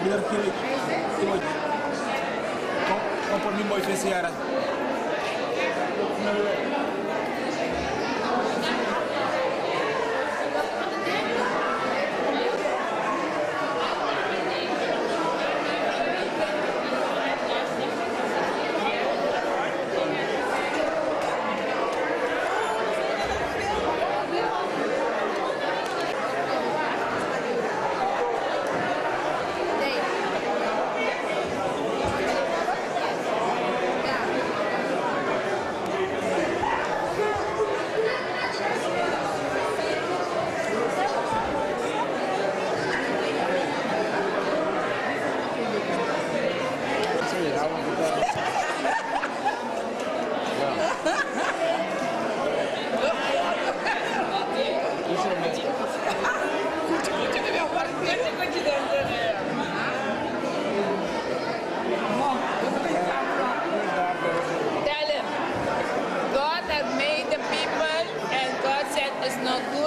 Bener kiri. Kompor mi mooi fesiara.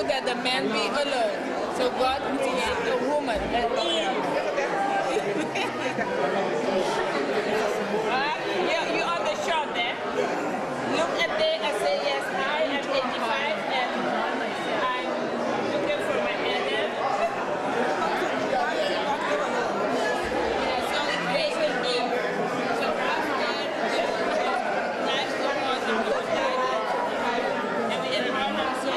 That the man be alone. So God created a woman, an Eve. You on the shop there. Look at there and say, yes, I am 85 and I'm looking for my Adam. So he created Eve. So after life goes on, the Lord died. And we in our house, so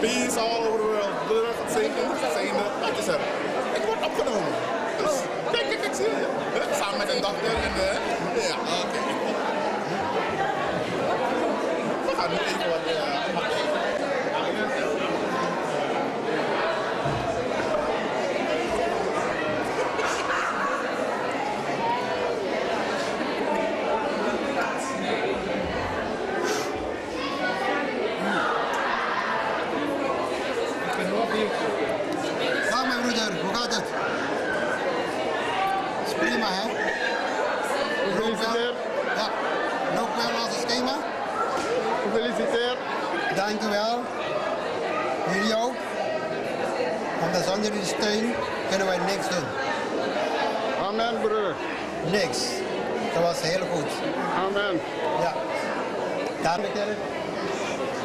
Peace all over the world. Belangrijk het zijnde uit te zetten. Ik word opgenomen. Dus kijk, zie je. Samen met een dochter en ja, oké. We gaan nu even wat Ja, mijn broeder, hoe gaat het? Is prima, hè? Gefeliciteerd. Ja, loopt wel als een schema. Gefeliciteerd. Dank u wel. Jullie ook. Want zonder jullie steun kunnen wij niks doen. Amen, broer. Niks. Dat was heel goed. Amen. Ja. Daar de kerk.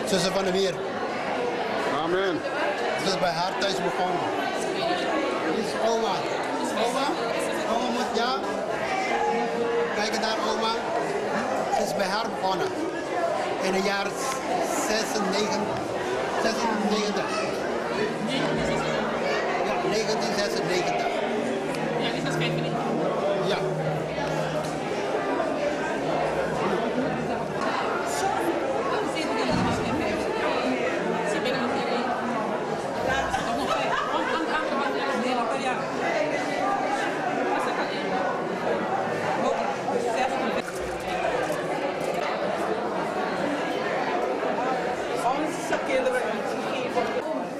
Zussen van de Meer. Amen. Het is bij haar thuis begonnen. Dit is oma. Oma? Oma moet ja. Kijk naar oma. Het is bij haar begonnen. In het jaar 96. Ja, 1996. Ja, is dat 95? Ja. Onze kinderen geven.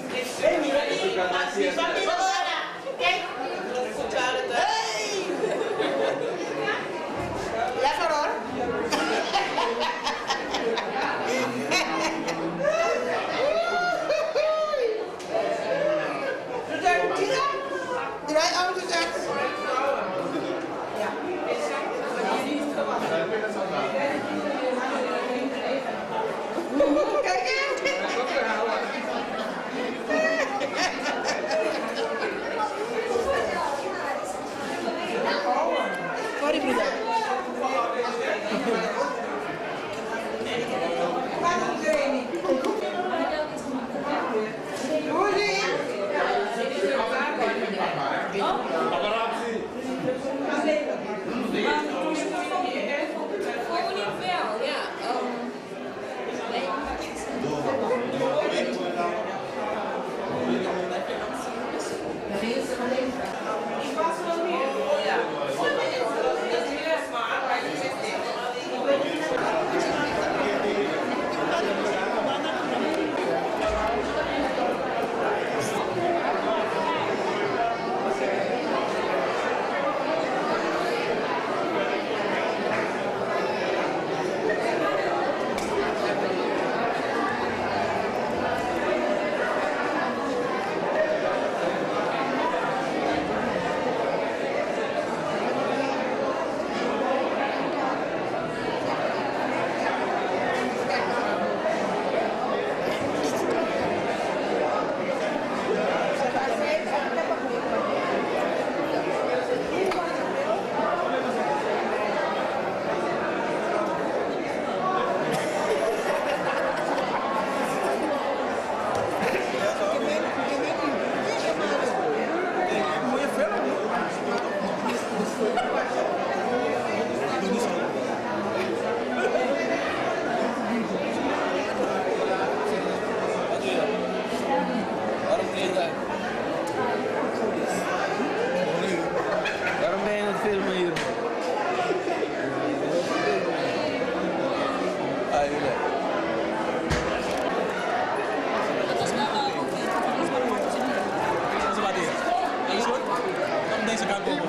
deze kant op.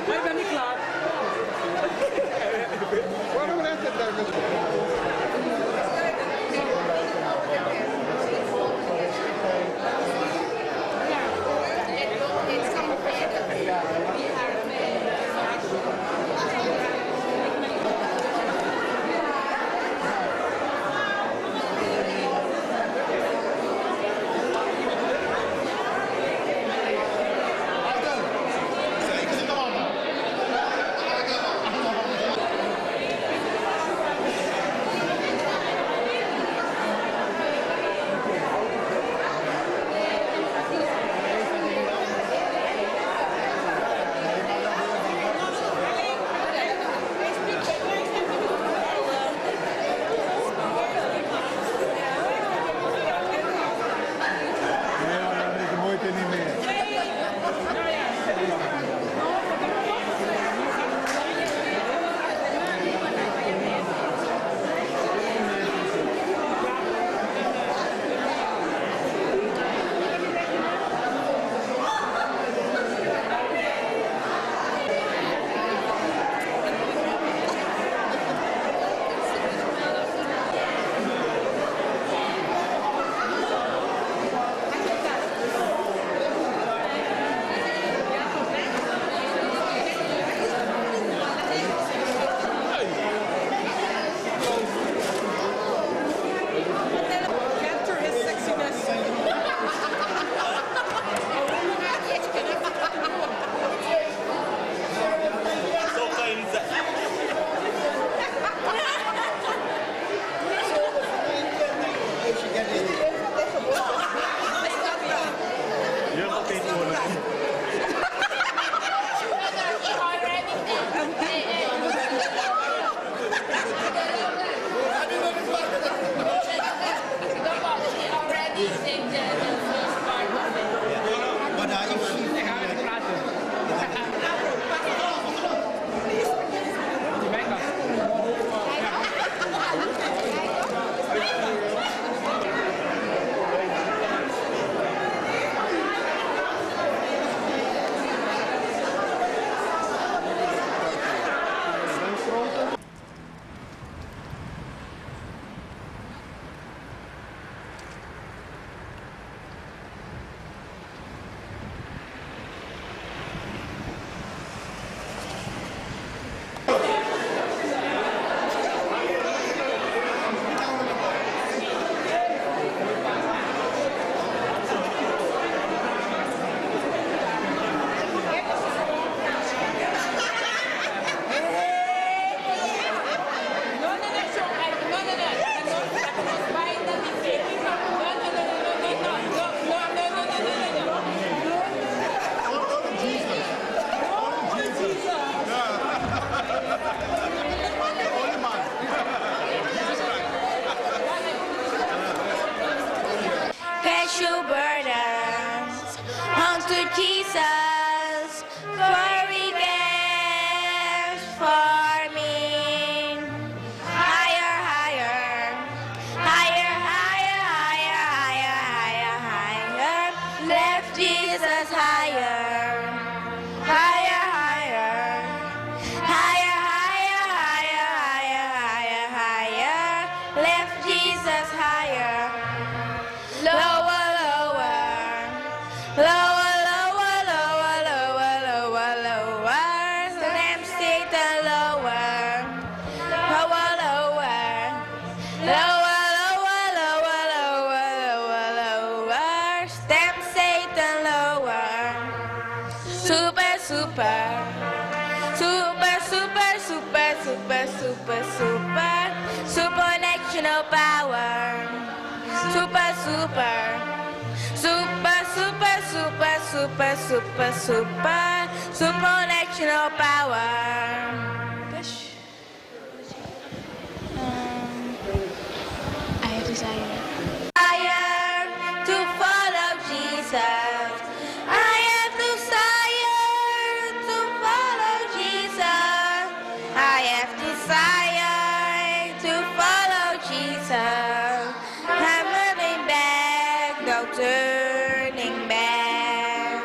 Maar ik ben niet klaar. Waarom redt het dan? Special burdens unto Jesus for revenge for me. Higher, higher, higher, higher, higher, higher, higher, higher. Lift Jesus higher. Higher, higher, higher, higher, higher, higher, higher, higher. Lift Jesus higher. Lower, lower, lower, lower, lower, lower, lower, lower. Slam Satan lower, lower, lower, lower, lower, lower, lower, lower, lower. Stamp Satan lower. Super, super, super, super, super, super, super, super, supernatural power. Super, super, super, super, super, super, super, super, supernatural power. I have desire. Desire to follow Jesus. I have desire to follow Jesus. I have desire to follow Jesus. I'm running back, no turning back.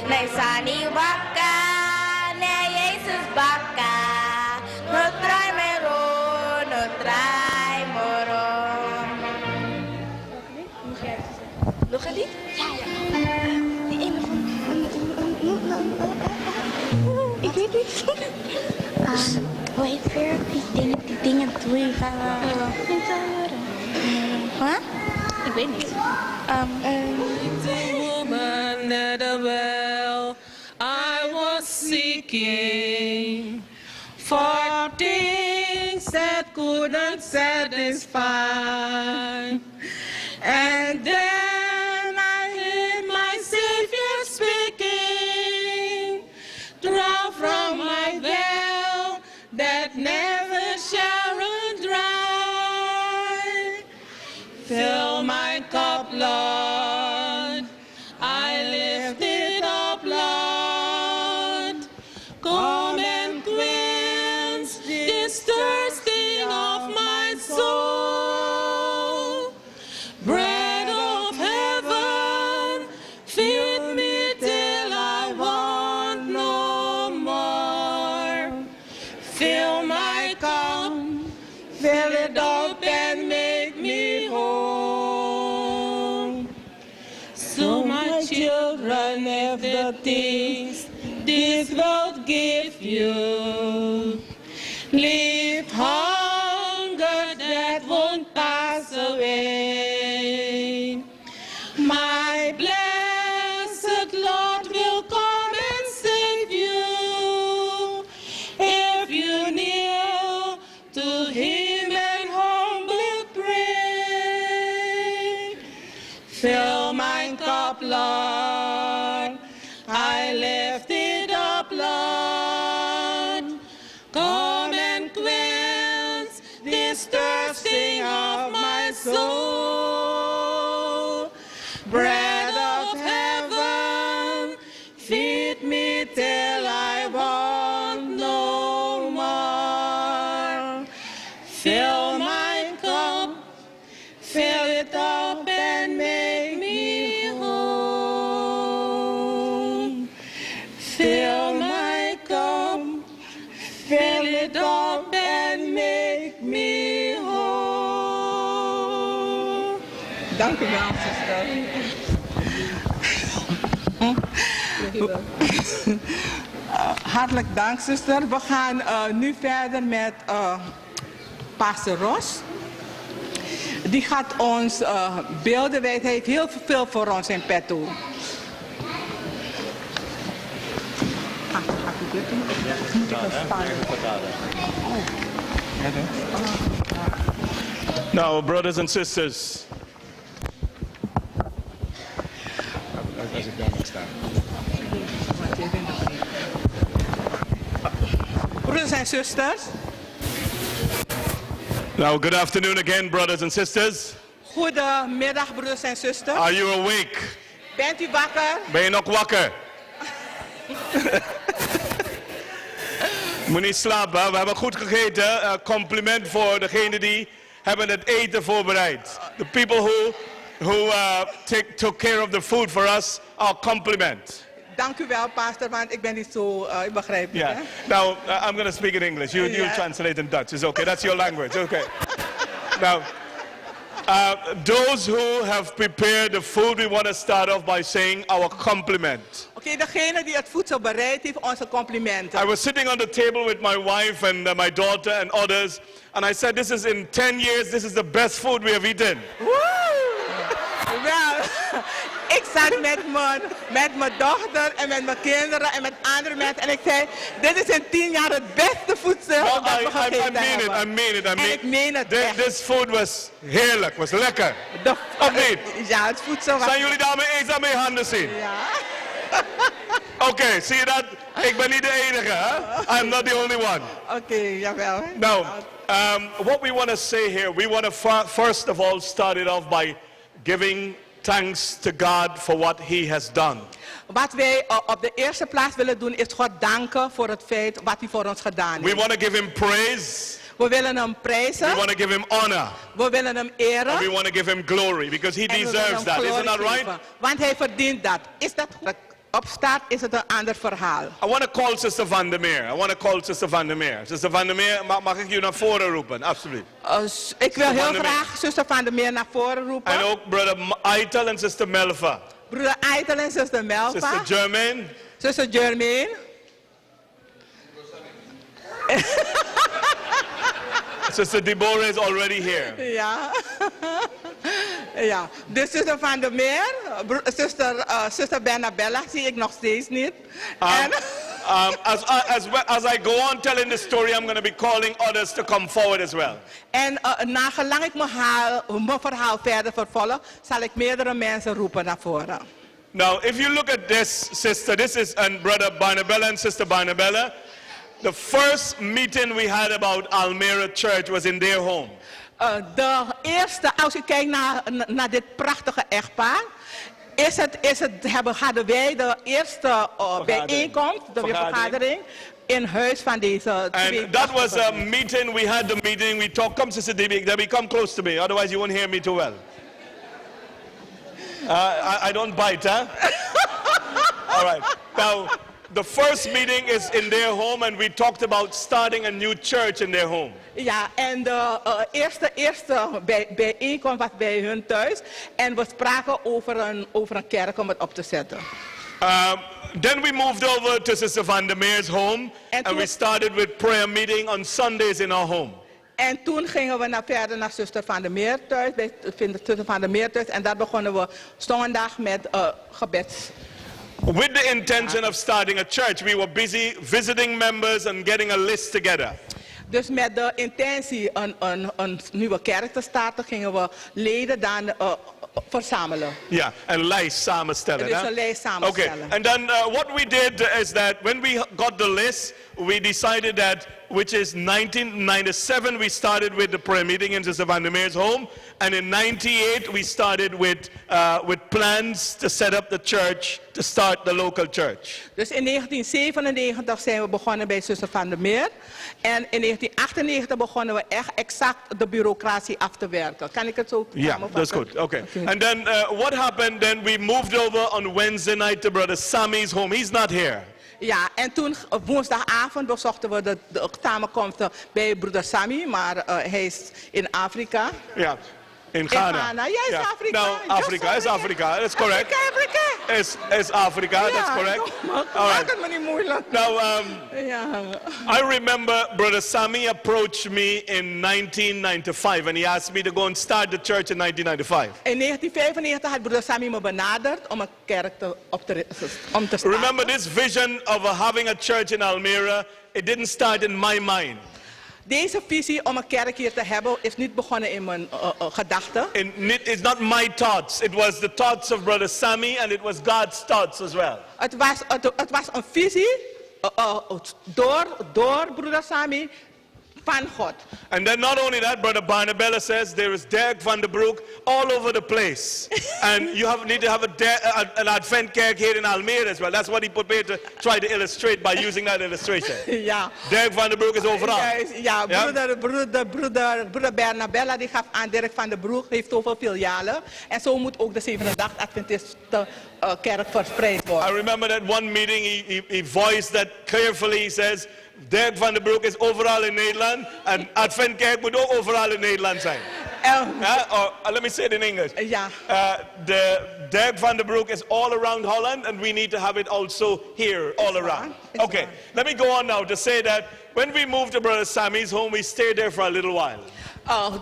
Nee, Sani Waka, nee, Jezus Baka. No try me ro, no try moro. Nog een lied? Ja. Die ene van... Ik weet niet. Hoe heet het weer? Die dingen doe je van... Huh? Ik weet niet. The woman at the well, I was seeking for things that couldn't satisfy. And then I heard my Savior speaking, draw from my well that never shall run dry. Fill my cup, Lord, I lift it up, Lord. Come and quench this thirsting of my soul. Bread of heaven, feed me till I want no more. Fill my cup, fill it up and make me whole. So my children, if the things this world give you, leave hunger that won't pass away. My blessed Lord will come and save you if you kneel to Him and humbly pray. Fill my cup, Lord, I lift it up, Lord. Come and quench this thirsting of my soul. Bread of heaven, feed me till I want no more. Fill my cup, fill it up and make me whole. Fill my cup, fill it up and make me whole. Dank u wel, zuster. Hartelijk dank, zuster. We gaan nu verder met Pastor Ros. Die gaat ons beelden wijzen. Hij heeft heel veel voor ons in petto. Now, brothers and sisters, broeders en zusters. now good afternoon again, brothers and sisters. Goedemiddag, broeders en zusters. Are you awake? Bent u wakker? Ben je nog wakker? Moet niet slapen, we hebben goed gegeten. Compliment voor degenen die hebben het eten voorbereid. The people who took care of the food for us, our compliment. Dank u wel, pastor, want ik ben niet zo, ik begrijp het. Yeah. Hè? Now, I'm going to speak in English. You translate in Dutch. It's okay. That's your language. Okay. Now, those who have prepared the food, we want to start off by saying our compliment. Oké, degene die het voedsel bereid heeft, onze complimenten. I was sitting on the table with my wife and my daughter and others, and I said, this is in 10 years, this is the best food we have eaten. Wel, ik zat met mijn dochter en met mijn kinderen en met andere mensen en ik zei, dit is in 10 jaar het beste voedsel dat we gegeten hebben. I mean it. En ik meen het echt. This food was heerlijk, was lekker. Of niet? Ja, het voedsel was... Zijn jullie daarmee eens aan mijn handen zien? Ja. Oké, zie je dat? Ik ben niet de enige, hè? I'm not the only one. Oké, jawel. Now, what we want to say here, we want to first of all start it off by giving thanks to God for what He has done. Wat wij op de eerste plaats willen doen is God danken voor het feit wat hij voor ons gedaan heeft. We want to give Him praise. We willen hem prijzen. We want to give Him honor. We willen hem eren. And we want to give Him glory because He deserves that. Isn't that right? Want hij verdient dat. Is dat goed? Op start is het een ander verhaal. I want to call Sister Van der Meer. Sister Van der Meer, mag ik u naar voren roepen? Alsjeblieft. Ik wil Van heel der Meer. graag zuster Van der Meer naar voren roepen. En ook brother Eitel en Sister Melva. Broeder Eitel en zuster Melva. Sister Germaine. Zuster Germaine. Sister Deborah is already here. Ja. Ja. Dus zuster Van der Meer, zuster Bernabella zie ik nog steeds niet. As I go on telling the story, I'm going to be calling others to come forward as well. En nagelang ik mijn verhaal verder vervolg, zal ik meerdere mensen roepen naar voren. Now, if you look at this, sister, this is and brother Barnabella and sister Barnabella. The first meeting we had about Almere Church was in their home. De eerste, als je kijkt naar dit prachtige echtpaar, hadden wij de eerste bijeenkomst, de vergadering, in huis van deze twee. And that was a meeting, we had the meeting, we talked, come Sister Debbie, come close to me, otherwise you won't hear me too well. I don't bite, huh? All right. Now, the first meeting is in their home and we talked about starting a new church in their home. Ja, en de eerste bijeenkomst was bij hun thuis en we spraken over een kerk om het op te zetten. Then we moved over to Sister Van der Meer's home and we started with prayer meeting on Sundays in our home. En toen gingen we verder naar zuster Van der Meer thuis, bij zuster Van der Meer thuis en daar begonnen we zondag met gebeds. With the intention of starting a church, we were busy visiting members and getting a list together. Dus met de intentie een nieuwe kerk te starten, gingen we leden dan verzamelen. Yeah, een lijst samenstellen. Dus een lijst samenstellen. Okay, and then what we did is that when we got the list, we decided that, which is 1997, we started with the prayer meeting in Sister Van der Meer's home, and in 98 we started with plans to set up the church, to start the local church. Dus in 1997 zijn we begonnen bij zuster Van der Meer. En in 1998 begonnen we echt exact de bureaucratie af te werken. Kan ik het zo samenvatten? Yeah, that's good. Okay. And then what happened? Then we moved over on Wednesday night to Brother Sammy's home. He's not here. Ja, en toen woensdagavond bezochten we de samenkomsten bij broeder Sammy, maar hij is in Afrika. Ja. In Ghana. Ja, is Afrika. No, Africa. It's Africa. That's correct. Afrika. It's Africa. That's correct. All right. Het me niet moeilijk. Now, I remember Brother Sammy approached me in 1995 and he asked me to go and start the church in 1995. In 1995 had broeder Sammy me benaderd om een kerk om te starten. Remember this vision of having a church in Almere, it didn't start in my mind. Deze visie om een kerk hier te hebben is niet begonnen in mijn gedachten. It's not my thoughts. It was the thoughts of Brother Sammy and it was God's thoughts as well. Het was een visie door broeder Sammy van God. And then not only that, Brother Barnabella says there is Dirk van der Broek all over the place. And you need to have an Advent kerk here in Almere as well. That's what he put me to try to illustrate by using that illustration. Ja. Dirk van der Broek is overal. Ja, broeder Bernabella die gaf aan Dirk van der Broek heeft zoveel filialen. En zo moet ook de 87 Adventisten kerk verspreid worden. I remember that one meeting he voiced that carefully. He says, Dirk van der Broek is overal in Nederland en Adventkerk moet ook overal in Nederland zijn. Let me say it in English. Ja. The Dirk van der Broek is all around Holland and we need to have it also here, all around. Okay, let me go on now to say that when we moved to Brother Sammy's home, we stayed there for a little while.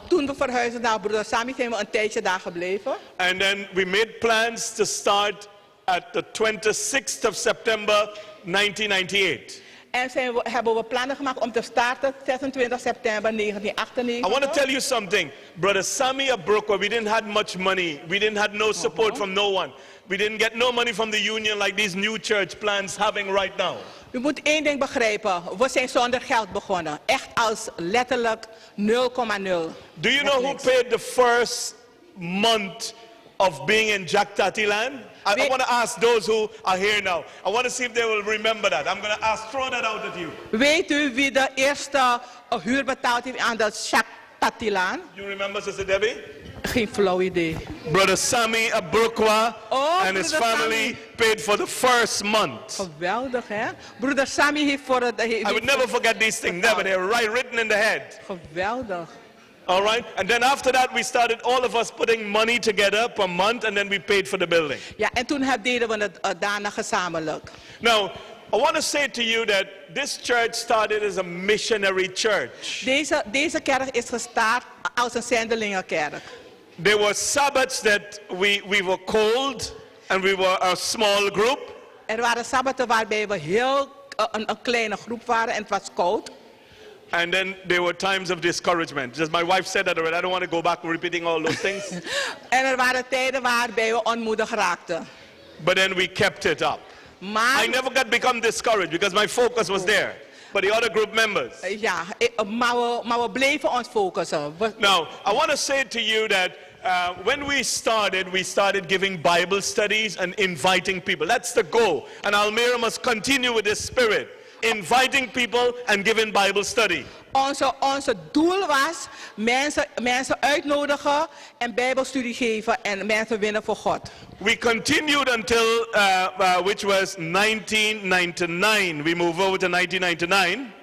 Toen we verhuisden naar broeder Sammy zijn we een tijdje daar gebleven. And then we made plans to start at the 26th of September 1998. En hebben we plannen gemaakt om te starten 26 september 1998. I want to tell you something. Brother Sammy Abrukwa, we didn't have much money. We didn't have no support from no one. We didn't get no money from the union like these new church plans having right now. U moet één ding begrijpen. We zijn zonder geld begonnen. Echt als letterlijk 0,0. Do you know who paid the first month of being in Title1? I want to ask those who are here now. I want to see if they will remember that. I'm going to throw that out at you. Weet u wie de eerste huur betaald heeft aan de Title1? You remember, Sister Debbie? Geen flauw idee. Brother Sammy Abrukwa Oh, and his Brother family paid for the first month. Geweldig, hè? Broeder Sammy heeft voor het... I would never forget these things, never. They're right written in the head. Geweldig. All right? And then after that, we started all of us putting money together per month, and then we paid for the building. Ja, en toen deden we het daarna gezamenlijk. Now, I want to say to you that this church started as a missionary church. Deze kerk is gestart als een zendelingenkerk. There were Sabbaths that we were cold, and we were a small group. Er waren sabbaten waarbij we een kleine groep waren en het was koud. And then there were times of discouragement. Just my wife said that already. I don't want to go back repeating all those things. En er waren tijden waarbij we onmoedig raakten. But then we kept it up. Maar, I never got become discouraged because my focus was there. But the other group members. ja, maar we bleven ons focussen. Now, I want to say to you that when we started giving Bible studies and inviting people. That's the goal. And Almere must continue with this spirit. Inviting people and giving Bible study. Onze doel was mensen uitnodigen en Bijbelstudie geven en mensen winnen voor God. We continued until, which was 1999. We moved over to 1999.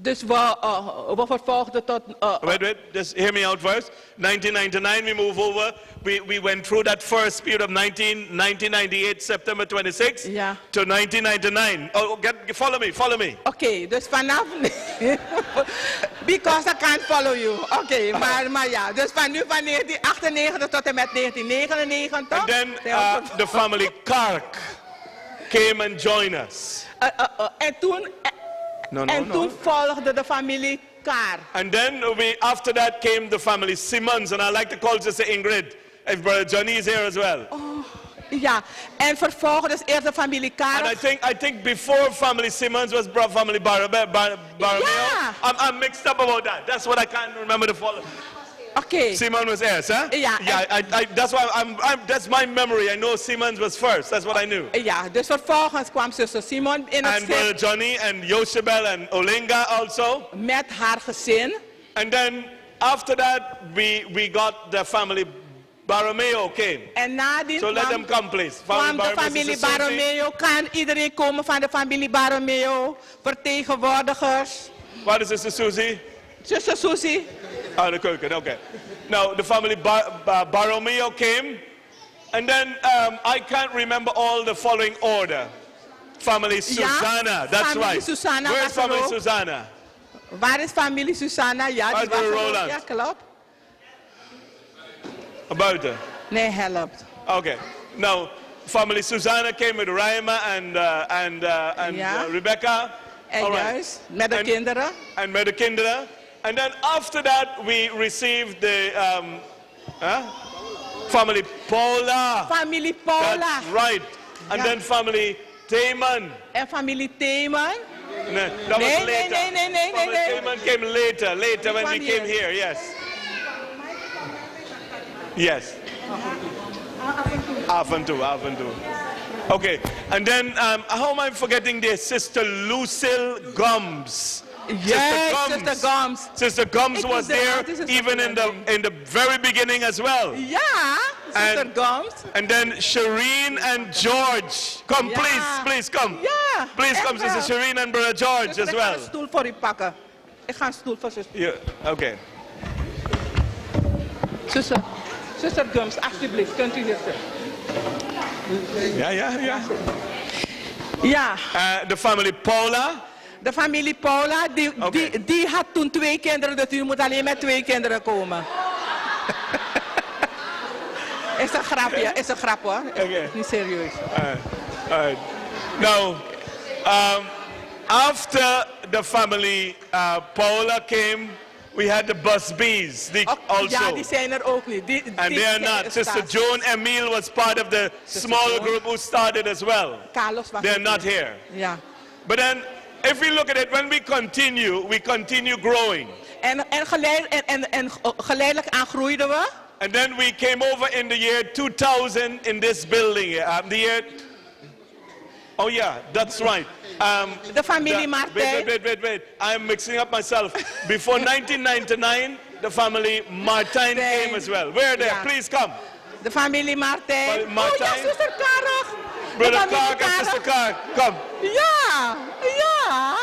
Dus we vervolgden tot... Wait, just hear me out first. 1999 we moved over. We went through that first period of 1998, September 26 Ja. to 1999. Oh, follow me. Oké, dus vanaf... Because I can't follow you. Oké, maar ja. Dus van nu van 1998 tot en met 1999. And then the family Kark came and joined us. En toen... toen volgde de familie Kaar. And then after that came the family Simmons, and I like to call Sister Ingrid, if Brother Johnny is here as well. Oh, ja, en vervolgens eerst de familie Kaar. And I think before family Simmons was family Baromeo. Yeah. I'm mixed up about that. That's what I can't remember the follow. Okay. Simon was S, huh? Yeah. That's why that's my memory. I know Simmons was first. That's what I knew. Ja, dus vervolgens kwam zuster Simon in het And Brother Johnny and Yoshebel and Olinga also. met haar gezin. And then after that we got the family Baromeo came. En nadien So let them come, please. kwam de familie Baromeo. Kan iedereen komen van de familie Baromeo? Vertegenwoordigers. What is Sister Susie? Zuster Susie. Oh, the keuken, okay. Now, the family Baromeo came. And then I can't remember all the following order. Family Susanna, that's family right. Susanna Where's was family ook. Susanna? Waar is familie Susanna? Ja, Waar die is was broer er ook. Roland? Ja, klopt. Buiten. Nee, helpt. Okay. Now, family Susanna came with Raima and Ja. Rebecca. En All right. juist, met de kinderen. And met de kinderen. And then after that, we received the family Paula. Familie Paula. That's right. And Ja. then family Theman. En familie Theman. No, that was Nee, later. nee. Family Theman came later when we kwam came hier. here, yes. Yes. Af en toe. Okay, and then how am I forgetting this? Sister Lucille Gums. Yes, Sister Gums. Sister Gums Ik was wist there dat, dit is even in the very beginning as well. Ja, Sister Gums. And then Shireen and George. Come, Ja. please come. Ja, Please echt come, wel. Sister Shireen and Brother George Dus as ik ga well. een stoel voor u pakken. Ik ga een stoel voor zuster. Yeah, okay. Zuster Gums, alsjeblieft, kunt u hier zitten. Yeah. Ja, The family Paula. de familie Paula, Oké. die had toen 2 kinderen, dus u moet alleen met 2 kinderen komen. Is een grapje, is een grap hoor. Oké. Niet serieus. All right. Now, after the family Paula came, we had the Busbees also. Ja, die zijn er ook niet. And they are not. Sister Joan Emile was part of the small group who started as well. Carlos was They're ook not niet. here. Ja. But then, if we look at it, when we continue growing. En geleidelijk aan groeiden we. And then we came over in the year 2000 in this building. The year. Oh yeah, that's right. De familie Martijn. Wait. I'm mixing up myself. Before 1999, the family Martijn came as well. Where there? Yeah. Please come. De familie Martijn. Oh Martijn. ja, zuster Karag. Brother Clark and Sister Clark, come. Ja, ja.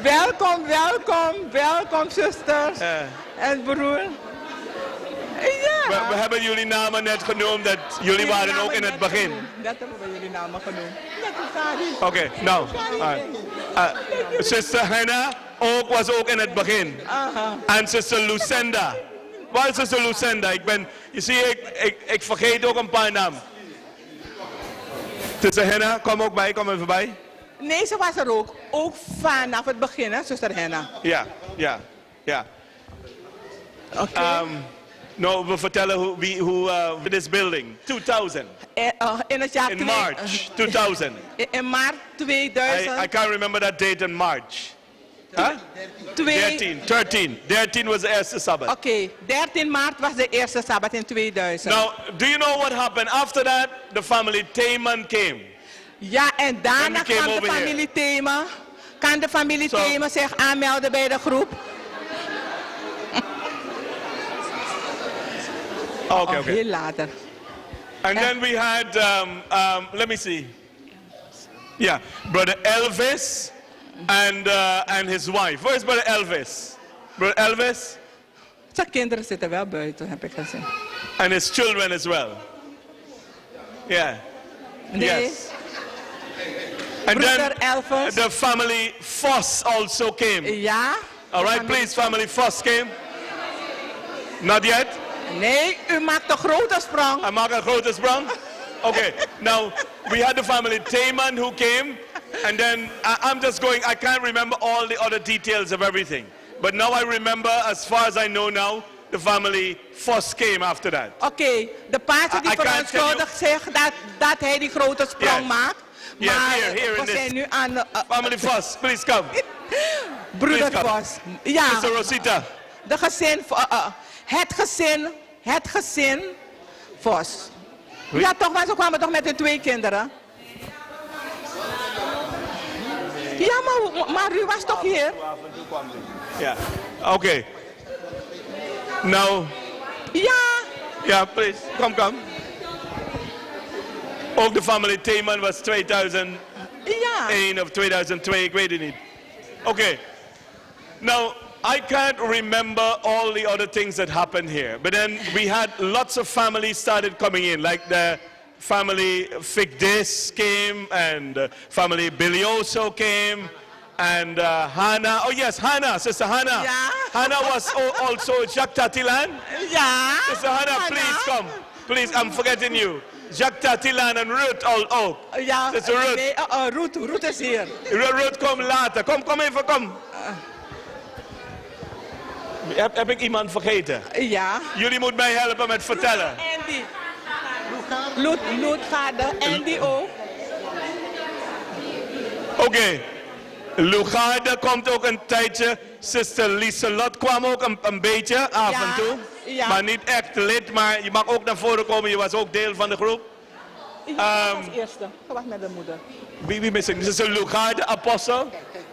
Welkom, welkom, welkom zusters en broer. Ja. We hebben jullie namen net genoemd, dat jullie waren ook in het begin. Dat hebben we jullie namen genoemd. Oké, nou. Sister Hannah was ook in het begin. En Sister Lucinda. Waar is Sister Lucinda? Je ziet, ik vergeet ook een paar namen. Sister Hannah, kom ook bij, kom even bij. Nee, ze was er ook. Ook vanaf het begin, hè, zuster Hannah. Ja. Oké. Nou, we vertellen hoe this building, 2000. In het jaar In March 2000. In maart 2000. I can't remember that date in March. Huh? 13 was de eerste Sabbath. Oké, 13 maart was de eerste Sabbat in 2000. Now, do you know what happened? After that, the family Theman came. Ja, en daarna came kwam de over familie Thema. Kan de familie So- Thema zich aanmelden bij de groep? Okay. Heel later. And then we had, let me see. Yeah, Brother Elvis and his wife. Where's Brother Elvis? Brother Elvis Zijn kinderen zitten wel buiten, heb ik gezien. and his children as well. Yeah. Nee, Yes. And broeder then Elvis. the family Foss also came. Ja. All right, please, family Foss came. Not yet. Nee, u maakt een grote sprong. I maak een grote sprong. Okay, now we had the family Theman who came, and then I'm just going, I can't remember all the other details of everything. But now I remember, as far as I know now, the family Foss came after that. Oké, de pastor die I can't verontschuldigt zich dat hij die grote sprong Yes. maakt. Yes, Maar here in we zijn this. nu aan Family Foss, please come. broeder please come. Vos. Ja, Sister Rosita. de het gezin Vos. Ja toch, maar ze kwamen toch met hun 2 kinderen? Ja, maar u was toch hier? Yeah. Okay. Now, Ja, please, come. Ook de family Theman was 2001 ja. of 2002, ik weet het niet. Okay. Now, I can't remember all the other things that happened here, but then we had lots of families started coming in, like the family Figdis came, and family Bilioso came, and Hannah. Oh yes, Hannah, Sister Hannah. Yeah. Hannah was also Jacques Tatilan. Ja. Sister Hannah, please come. Please, I'm forgetting you. Jacques Tatilan and Ruth ook. Ja, Sister Ruth. nee, Ruth is hier. Ruth, kom later. Kom even, kom. Heb ik iemand vergeten? Ja. Jullie moeten mij helpen met vertellen. Andy. Loetgaarde, Andy ook. Oké. Lugarde komt ook een tijdje. Sister Lieselot kwam ook een beetje af en toe. Ja. Maar niet echt lid, maar je mag ook naar voren komen. Je was ook deel van de groep. Ja, als eerste. Je was met de moeder. Wie mis ik? Sister Lugarde, apostel.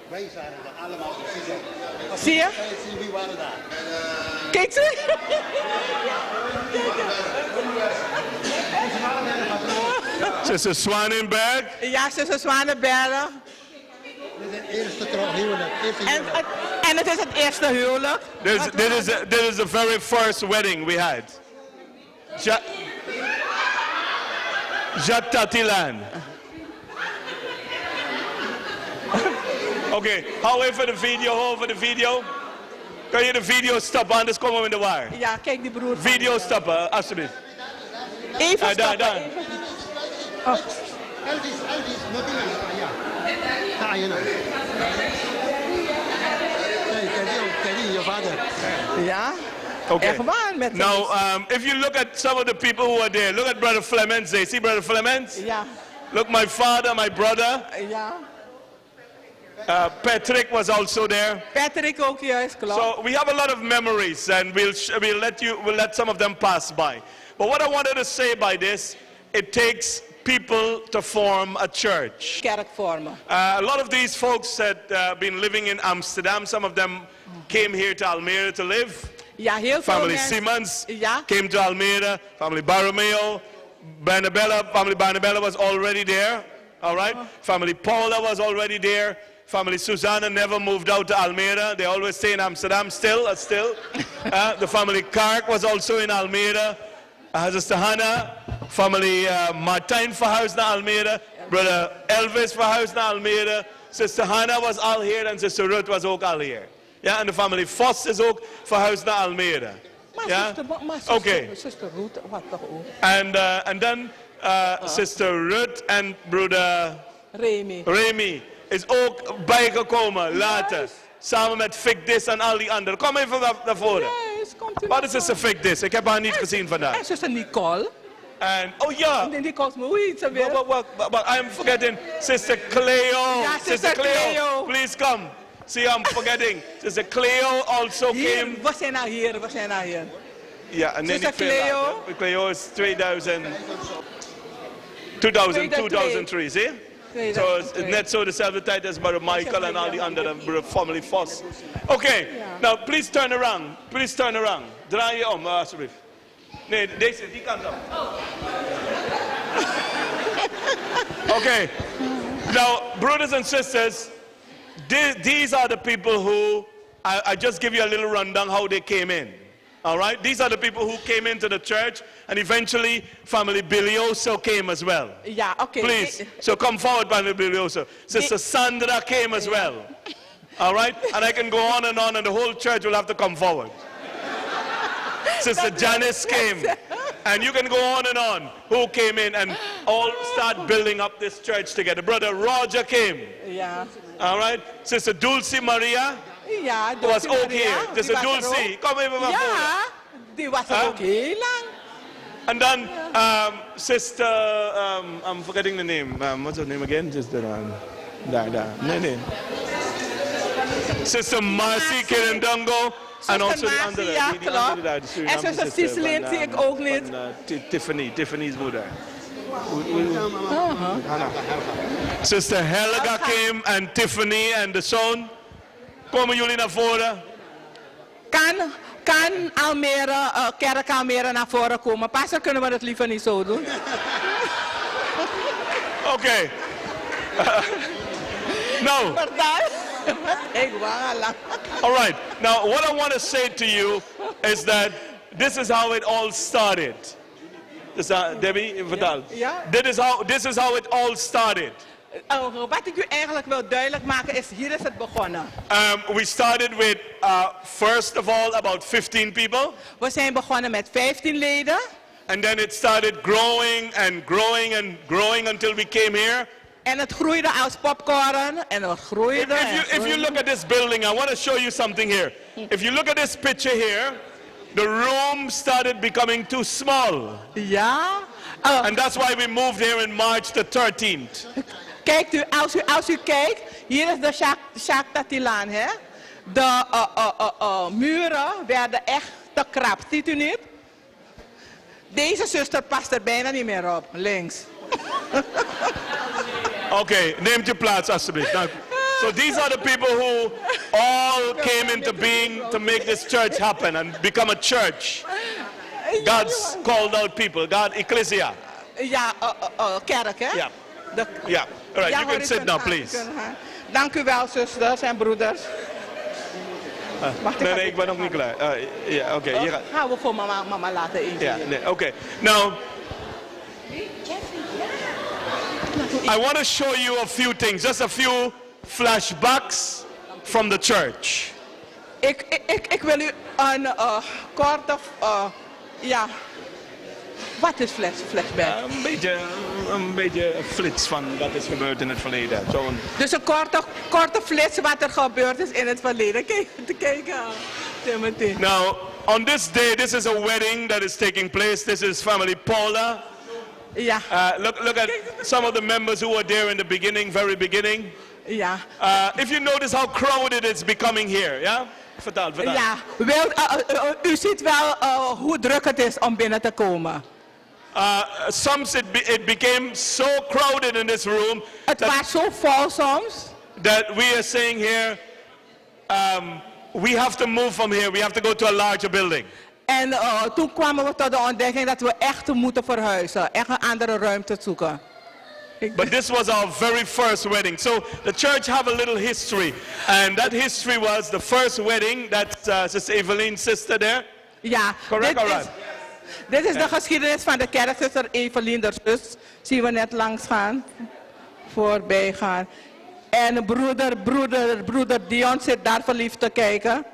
Wij zijn er allemaal precies op. Zie je? Zie wie waren daar? Kijk ze. Sister Swanenberg. Ja, zuster Zwanenberg. Dit is het eerste huwelijk. En het is het eerste huwelijk. This is the very first wedding we had. Jacques Tatilan. Oké, hou even de video. Kan je de video stoppen, anders komen we in de war. Ja, kijk die broer. Video stoppen, alsjeblieft. Even stoppen. Daar. Even. Elvis, nog iemand. Ja. Ga je nou. Kijk, je vader. Ja. Okay. Echt waar met Now, if you look at some of the people who are there, look at Brother Clemens. They see Brother Clemens? Ja. Look, my father, my brother. Ja. Patrick was also there. Patrick ook juist, klopt. So we have a lot of memories, and we'll let some of them pass by. But what I wanted to say by this, it takes people to form a church. Kerk vormen. A lot of these folks had been living in Amsterdam. Some of them came here to Almere to live. Ja, heel veel Family mensen. Simmons Ja. came to Almere. Family Baromeo, family Barnabella was already there. All right. Family Paula was already there. Family Susanna never moved out to Almere. They always stay in Amsterdam still. The family Kark was also in Almere. Sister Hannah. Family Martijn verhuisd naar Almere. Brother Elvis verhuisd naar Almere. Sister Hannah was al here and Sister Ruth was ook al here. Ja, en de familie Vos is ook verhuisd naar Almere. Ja? Oké. Zuster Ruth, wat toch ook. And then Sister Ruth en broeder Remy is ook bijgekomen later. Samen met Vic Dis en al die anderen. Kom even naar voren. Yes, komt u Wat is Sister Vic Dis? Ik heb haar niet gezien vandaag. En zuster Nicole. En, oh ja. En die kost me hoe iets weer. But I'm forgetting Sister Cleo. Ja, Sister Cleo. Please come. See, I'm forgetting. Sister Cleo also Hier, came. we zijn al hier. Ja, en Sister niet veel Cleo. later. Cleo is 2003, zie? So it's net zo dezelfde tijd als Brother Michael en al die andere family Foss. Okay, now please turn around. Please turn around. Draai je om, alsjeblieft. Nee, deze, die kant op. Okay. Now, brothers and sisters, these are the people who, I just give you a little rundown how they came in. All right? These are the people who came into the church, and eventually family Bilioso came as well. Ja, oké. Please, so come forward, family Bilioso. Sister Sandra came as well. All right? And I can go on, and the whole church will have to come forward. Sister Janice came. And you can go on, who came in and all start building up this church together. Brother Roger came. Ja. All right? Sister Dulce Maria Ja, was Dulce ook Maria, here. die Sister was er Dulce, ook. kom even van voren. Ja, die was er ook heel lang. And then Sister, I'm forgetting the name. What's her name again? Sister, there. Nee. Sister Marcy Kirindongo. En onze andere, ja, die andere daar, de en Surinamse zuster Cicely zie ik ook niet. Tiffany's moeder. Sister Helga came en Tiffany en de zoon. Komen jullie naar voren? Kan Almere, kerk Almere naar voren komen? Pastor, kunnen we dat liever niet zo doen? Oké. Nou. All right. Now, what I want to say to you is that this is how it all started. Debbie, vertel. Ja. This is how it all started. Wat ik u eigenlijk wil duidelijk maken is, hier is het begonnen. We started with, first of all, about 15 people. We zijn begonnen met 15 leden. And then it started growing and growing and growing until we came here. En het groeide als popcorn en het groeide. If you look at this building, I want to show you something here. If you look at this picture here, the room started becoming too small. Ja. And that's why we moved here in March the 13th. Kijkt u, als u kijkt, hier is de Title1, hè? De muren werden echt te krap, ziet u niet? Deze zuster past er bijna niet meer op, links. Okay, neemt je plaats alsjeblieft. So these are the people who all came into being to make this church happen and become a church. God's called out people, God, ecclesia. Ja, kerk, hè? Ja. Ja, all right, Ja, you can sit now, please. Dank u wel, zusters en broeders. Nee, ik ben nog niet klaar. Ja, oké. Gaan we voor mama laten eten. Ja, nee, oké. Now, I want to show you a few things, just a few flashbacks from the church. Ik wil u een korte, wat is flashback? Een beetje een flits van wat is gebeurd in het verleden. Dus een korte flits wat er gebeurd is in het verleden. Kijk, Timothy. Now, on this day, this is a wedding that is taking place. This is family Paula. Ja. Look at some of the members who were there in the beginning, very beginning. Ja. If you notice how crowded it's becoming here, yeah? Vertel. Ja, u ziet wel hoe druk het is om binnen te komen. It became so crowded in this room. Het was zo vol soms. That we are saying here, we have to move from here. We have to go to a larger building. En toen kwamen we tot de ontdekking dat we echt moeten verhuizen. Echt een andere ruimte zoeken. But this was our very first wedding. So the church have a little history. And that history was the first wedding that Sister Evelyn's sister there. Ja, Correct, alright. dit is de geschiedenis van de kerk. Zuster Evelien, de zus, zien we net langs gaan. Voorbij gaan. En broeder Dion zit daar verliefd te kijken.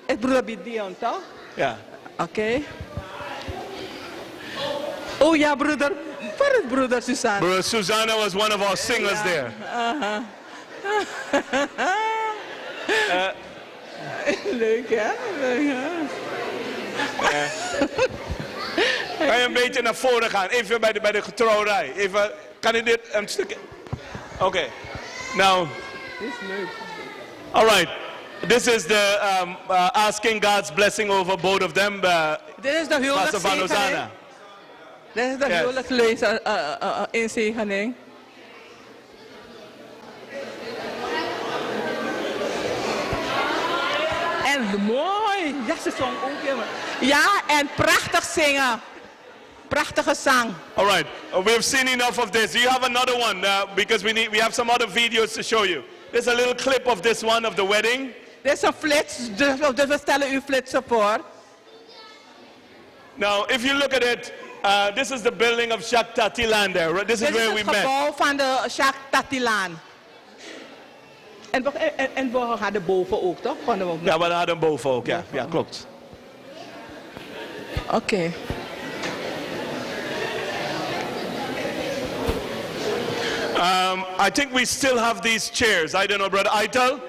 Is broeder Dion, toch? Ja. Oké. Oh ja, broeder. Waar is broeder Susanna? Brother Susanna was one of our singers there. Leuk, hè? Leuk, hè? Kan je een beetje naar voren gaan? Even bij de getrouwerij. Even, kan je dit een stukje? Oké. Now. Dit is leuk. All right. This is the asking God's blessing over both of them. Dit is de huwelijkszegening. Dit is de huwelijkslezer inzegening. En mooi. Ja, ze zong ook helemaal. Ja, en prachtig zingen. Prachtige zang. All right. We've seen enough of this. You have another one because we have some other videos to show you. There's a little clip of this one of the wedding. Dit is een flits, dus we stellen u flitsen voor. Now, if you look at it, this is the building of Title1 there. This is where we met. Dit is het gebouw van de Title1. En we hadden boven ook, toch? Ja, we hadden boven ook, ja. Ja, klopt. Oké. I think we still have these chairs. I don't know, Brother Itel?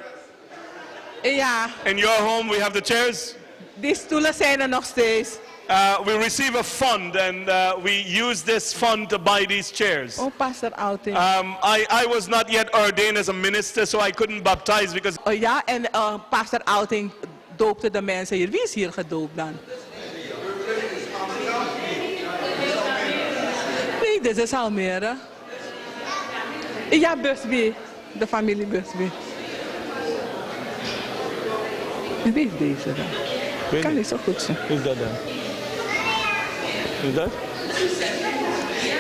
Ja. In your home we have the chairs? Die stoelen zijn er nog steeds. We receive a fund and we use this fund to buy these chairs. Oh, Pastor Outing. I was not yet ordained as a minister, so I couldn't baptize because... Oh ja, en Pastor Outing doopte de mensen hier. Wie is hier gedoopt dan? Nee, dit is Almere. Ja, Busby. De familie Busby. Wie is deze dan? Kan niet zo goed zijn. Wie is dat dan? Is dat?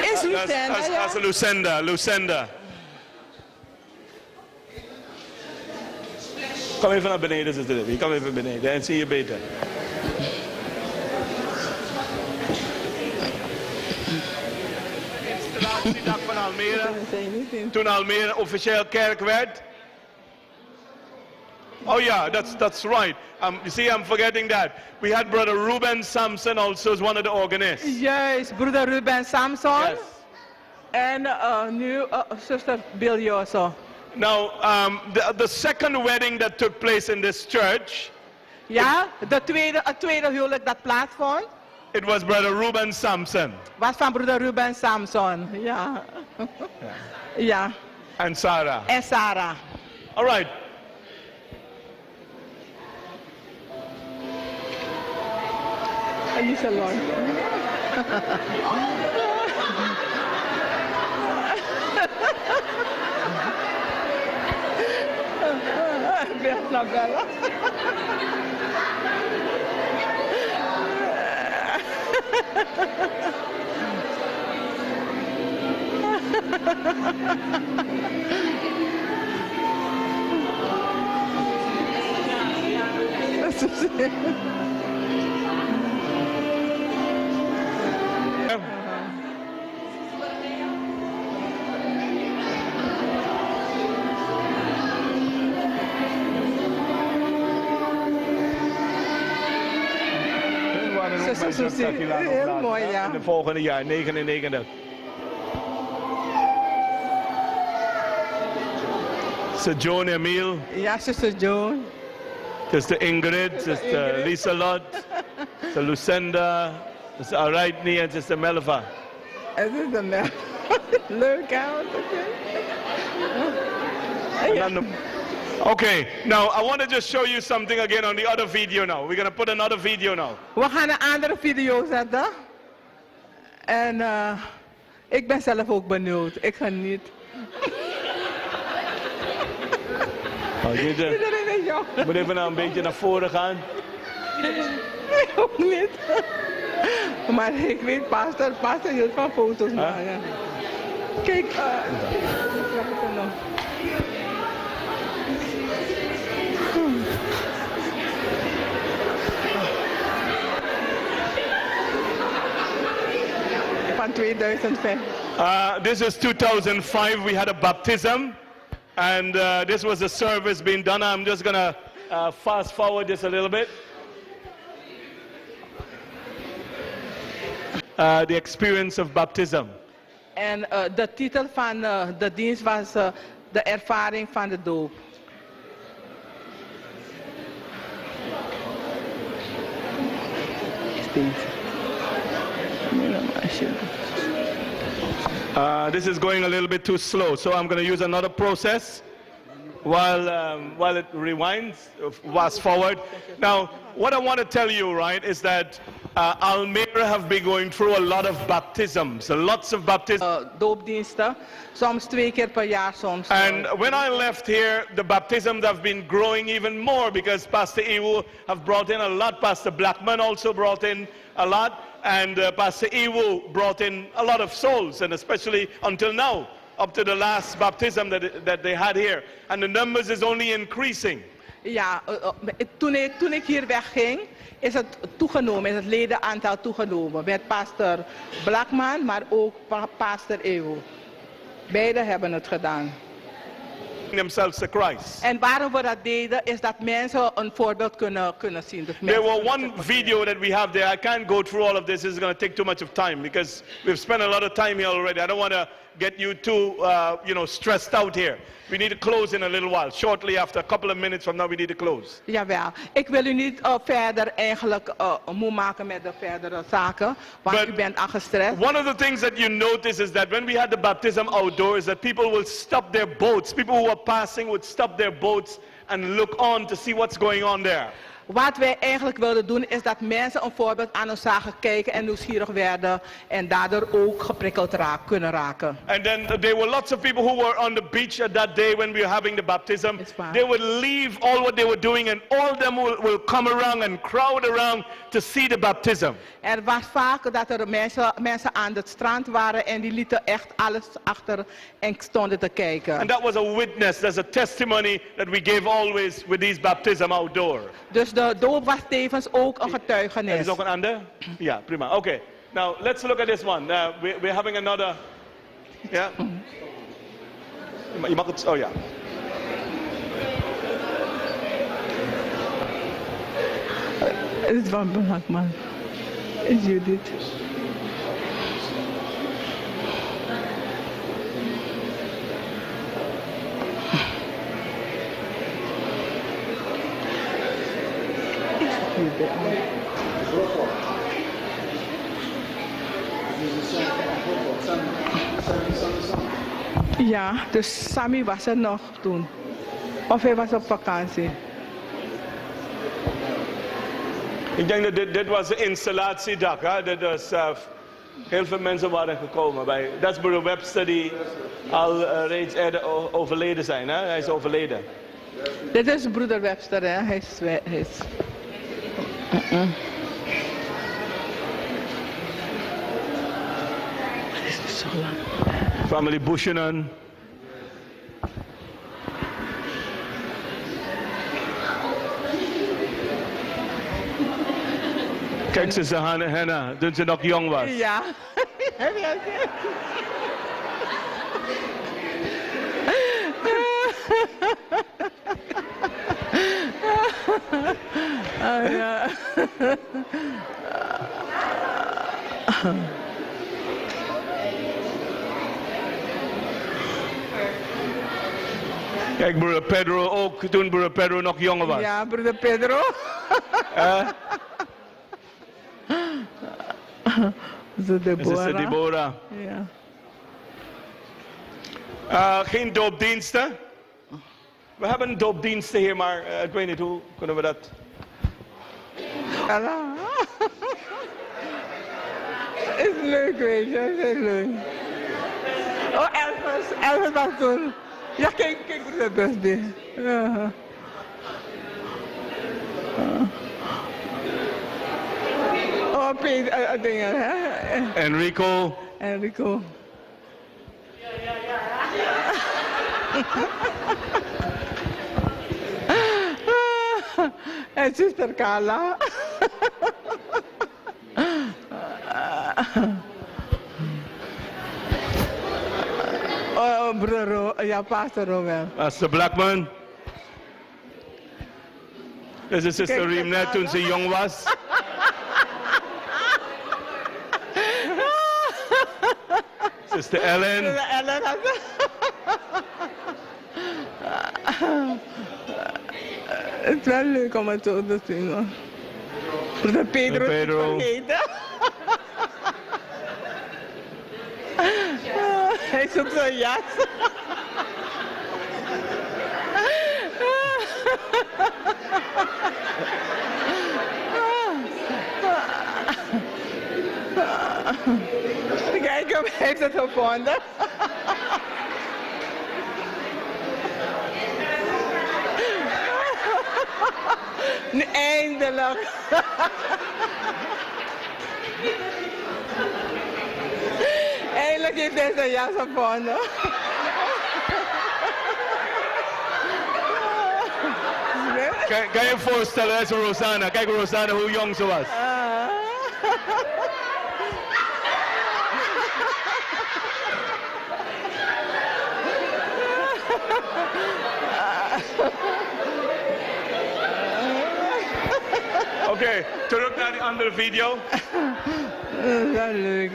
Is Lucenda, ja. Dat is Lucenda. Kom even naar beneden zitten. Kom even beneden en zie je beter. Installatiedag van Almere. Toen Almere officieel kerk werd. Oh yeah, that's right. You see, I'm forgetting that. We had Brother Ruben Samson also as one of the organists. Juist, broeder Ruben Samson. Yes. En nu zuster Biljoso. Now, the second wedding that took place in this church. Ja, het tweede huwelijk dat plaatsvond. It was Brother Ruben Samson. Was van broeder Ruben Samson. Ja. Ja. And Sarah. En Sarah. All right. En niet zo lang. Best naar bellen. Heel mooi, ja. In de volgende jaar, 99. Sister Joan Emile. Ja, zuster Joan. Sister Ingrid, Sister Lisa Lott, Sister Lucenda, Sister Ariadne en Sister Melva. Het is een leuk, hè? Okay, now I want to just show you something again on the other video now. We're going to put another video now. We gaan een andere video zetten. En ik ben zelf ook benieuwd. Ik ga niet. Oh, Iedereen is jongen. Moet even nou een beetje naar voren gaan. Ook niet. Maar ik weet, pastor hield van foto's maken. Kijk, wat heb ik er nog? Van 2005. This is 2005. We had a baptism, and this was a service being done. I'm just gonna fast forward this a little bit. The experience of baptism. En de titel van de dienst was de ervaring van de doop. This is going a little bit too slow, so I'm going to use another process while it rewinds, fast forward. Now, what I want to tell you, right, is that Almere have been going through a lot of baptisms, lots of baptisms. Doopdiensten, soms 2 keer per jaar, soms. And when I left here, the baptisms have been growing even more because Pastor Ewu have brought in a lot. Pastor Blackman also brought in a lot. And Pastor Ewu brought in a lot of souls, and especially until now, up to the last baptism that they had here. And the numbers is only increasing. Ja, toen ik hier wegging, is het toegenomen, is het ledenaantal toegenomen. Met pastor Blackman, maar ook pastor Ewu. Beide hebben het gedaan. Themselves to Christ. En waarom we dat deden, is dat mensen een voorbeeld kunnen zien. Dus There were one video that we have there. I can't go through all of this. It's going to take too much of time because we've spent a lot of time here already. I don't want to get you too, stressed out here. We need to close in a little while. Shortly after, a couple of minutes from now, we need to close. Jawel. Ik wil u niet verder eigenlijk moe maken met de verdere zaken, want But u bent al gestrest. One of the things that you notice is that when we had the baptism outdoors, that people will stop their boats. People who are passing would stop their boats and look on to see what's going on there. Wat wij eigenlijk wilden doen, is dat mensen een voorbeeld aan ons zagen kijken en nieuwsgierig werden en daardoor ook geprikkeld kunnen raken. And then there were lots of people who were on the beach at that day when we were having the baptism. They would leave all what they were doing and all of them will come around and crowd around to see the baptism. Er was vaak dat er mensen aan het strand waren en die lieten echt alles achter en stonden te kijken. And that was a witness, that's a testimony that we gave always with these baptism outdoor. Dus de doop was tevens ook een getuigenis. Er is nog een ander? Ja, prima. Okay. Now let's look at this one. We're having another. Yeah. Je mag het. Oh ja. Het is van Blackman. Is Judith. Ja, dus Sammy was er nog toen. Of hij was op vakantie. Ik denk dat dit was de installatiedag. Dat was, heel veel mensen waren gekomen. Dat is broer Webster die al reeds eerder overleden zijn. Hè? Hij is overleden. Dit is broeder Webster, hè? Hij is... Het is zo lang. Family Buchanan. Kijk ze Hannah, toen ze nog jong was. Ja. Oh, ja. Kijk, broer Pedro ook, toen broer Pedro nog jonger was. Ja, broeder Pedro. Zo Deborah. Is het Deborah? Ja. Geen doopdiensten. We hebben doopdiensten hier, maar ik weet niet hoe kunnen we dat. Allah. Is leuk, weet je, is leuk. Oh, Elvis was toen. Ja, kijk, broeder Busby. Ja. Oh, Peter, dingen, hè? Enrico. Enrico. En zuster Carla. Oh, broer, ja, pastor Rowan. Pastor Blackman. Dit is Sister Reemnet toen ze jong was. Sister Ellen. Het is wel leuk om het zo te zien, hoor. Broeder Pedro is vergeten. Hij zoekt zijn jas. Kijk, hij heeft het gevonden. Nu eindelijk. Eindelijk heeft hij zijn jas gevonden. Kan je je voorstellen, dat is Rosanna. Kijk Rosanna, hoe jong ze was. Oké, terug naar die andere video. Dat is leuk.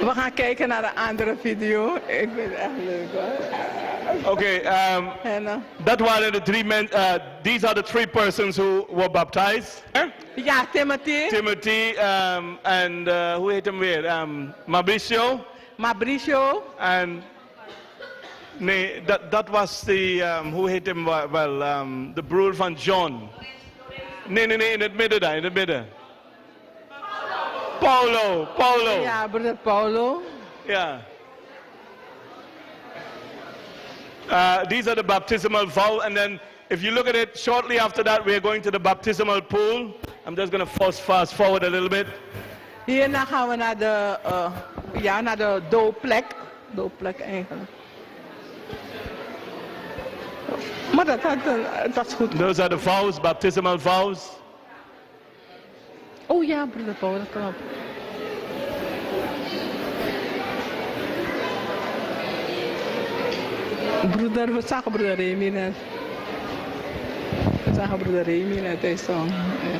We gaan kijken naar een andere video. Ik vind het echt leuk, hoor. Oké, dat waren de drie mensen. These are the three persons who were baptized. Ja, Timothy. Timothy en hoe heet hem weer? Mauricio. En nee, dat was de, hoe heet hem wel? De broer van John. Nee, in het midden daar, in het midden. Paulo. Ja, broeder Paulo. Yeah. These are the baptismal vow, and then if you look at it, shortly after that, we are going to the baptismal pool. I'm just going to fast forward a little bit. Hierna gaan we naar de, naar de doopplek. Doopplek eigenlijk. Maar dat is goed. Those are the vows, baptismal vows. Oh ja, broeder Paul, dat klopt. Broeder, we zagen broeder Remy net. We zagen broeder Remy net, deze song. Ja.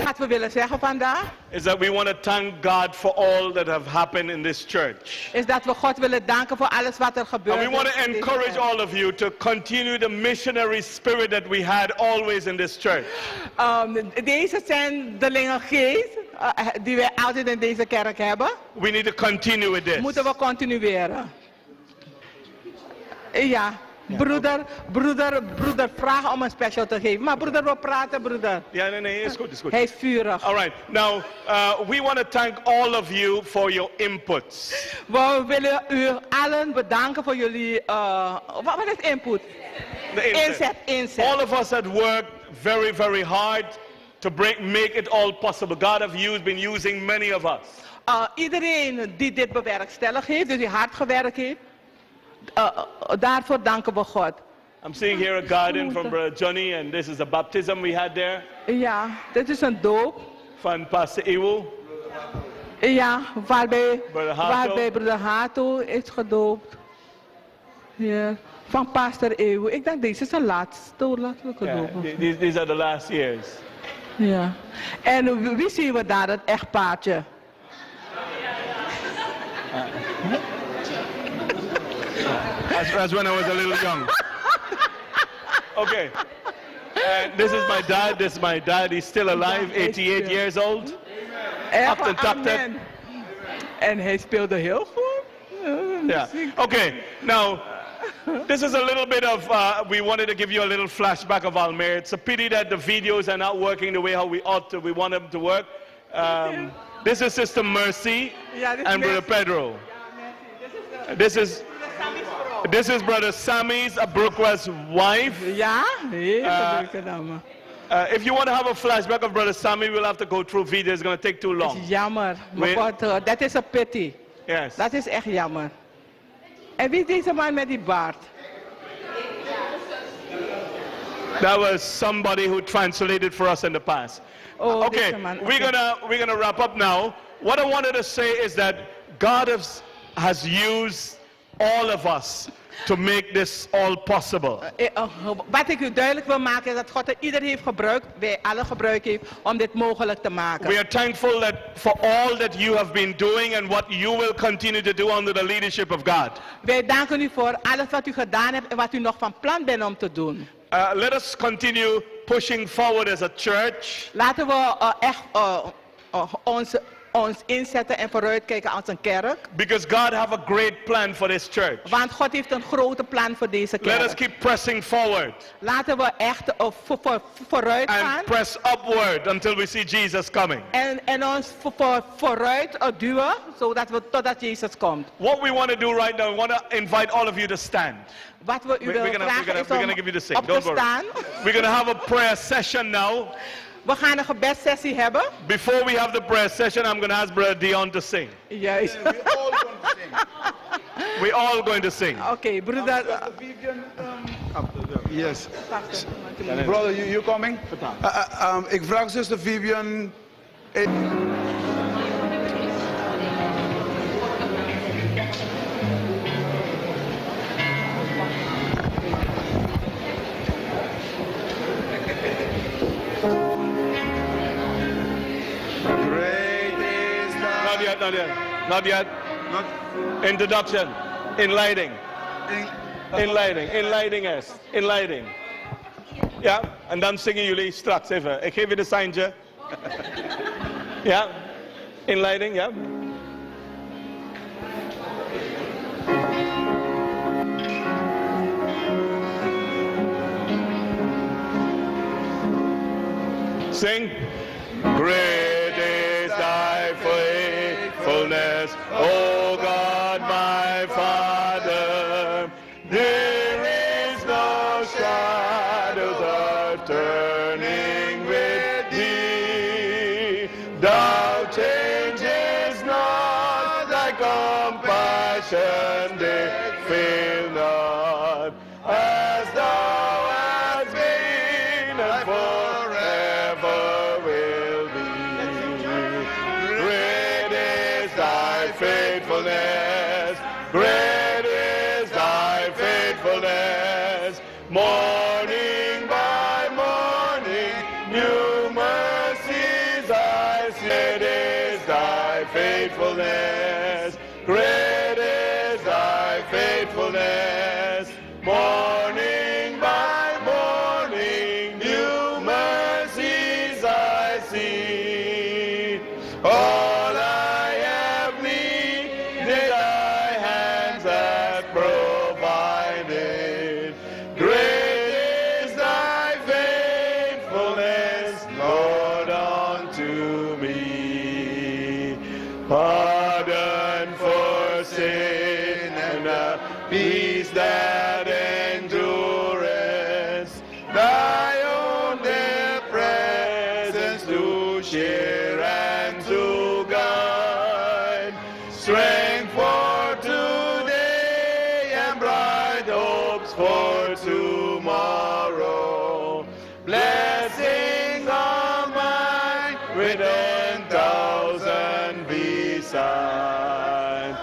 Wat we willen zeggen vandaag is that we want to thank God for all that have happened in this church. Is dat we God willen danken voor alles wat er gebeurt. And we want to encourage all of you to continue the missionary spirit that we had always in this church. Deze zijn de geest die we altijd in deze kerk hebben. We need to continue with this. Moeten we continueren. Ja. Broeder, vraag om een special te geven. Maar broeder, we praten, broeder. Ja, nee, is goed. Hij is vurig. All right. Now, we want to thank all of you for your inputs. We willen u allen bedanken voor jullie, wat is input? The inset. All of us that worked very, very hard to make it all possible. God have been using many of us. Iedereen die dit bewerkstelligd heeft, dus die hard gewerkt heeft. Daarvoor danken we God. I'm seeing here a garden from Brother Johnny, and this is a baptism we had there. Ja, dit is een doop. Van Pastor Ewo. Ja, waarbij Brother Hato is gedoopt. Ja, van Pastor Ewo. Ik denk deze is de laatste gedoopt. These are the last years. Ja. En wie zien we daar, het echtpaartje? That's when I was a little young. Okay. This is my dad. This is my dad. He's still alive, 88 years old. Amen. En hij speelde heel goed. Yeah. Okay. Now, this is a little bit of, we wanted to give you a little flashback of Almere. It's a pity that the videos are not working the way how we ought to. We want them to work. This is Sister Mercy and Brother Pedro. This is This is Brother Sammy's Brookwa's wife. Ja, hele leuke dame. If you want to have a flashback of Brother Sammy, we'll have to go through video. It's going to take too long. Jammer. Maar God, dat is een pity. Yes. Dat is echt jammer. En wie is deze man met die baard? That was somebody who translated for us in the past. Oh, Okay, deze man. we're gonna wrap up now. What I wanted to say is that God has used all of us to make this all possible. Wat ik u duidelijk wil maken is dat God er ieder heeft gebruikt, wij alle gebruikt heeft om dit mogelijk te maken. We are thankful that for all that you have been doing and what you will continue to do under the leadership of God. Wij danken u voor alles wat u gedaan hebt en wat u nog van plan bent om te doen. Let us continue pushing forward as a church. Laten we echt ons inzetten en vooruitkijken als een kerk. Because God have a great plan for this church. Want God heeft een grote plan voor deze kerk. Let us keep pressing forward. Laten we echt vooruit gaan. And press upward until we see Jesus coming. En ons vooruit duwen, zodat we totdat Jezus komt. What we want to do right now, we want to invite all of you to stand. Wat we u willen vragen is we're gonna give you the om sing. op te Don't worry. staan. We're going to have a prayer session now. We gaan een gebedssessie hebben. Before we have the prayer session, I'm going to ask Brother Dion to sing. Juist. We're all going to sing. Oké, broeder. Yes. Brother, you coming? Ik vraag zuster Vivian. Not yet. Introduction. Inleiding. Inleiding. Ja, en dan zingen jullie straks even. Ik geef je de seintje. Ja, inleiding, ja. Sing. Great is thy faithfulness, O God my Father. There is no shadows of turning with thee. Thou changest not, thy compassion they fail not. As thou hast been and forever will be. Great is thy faithfulness. Great is thy faithfulness. Morning by morning, new mercies I see. Great is thy faithfulness. Great is thy faithfulness. Morning by morning, new mercies I see. All I have needed, thy hands have provided. Great is thy faithfulness, Lord, unto me. Pardon for sin and a peace that endureth. Thy own dear presence to share and to guide. Strength for today and bright hopes for tomorrow. Blessings all mine with 10,000 beside.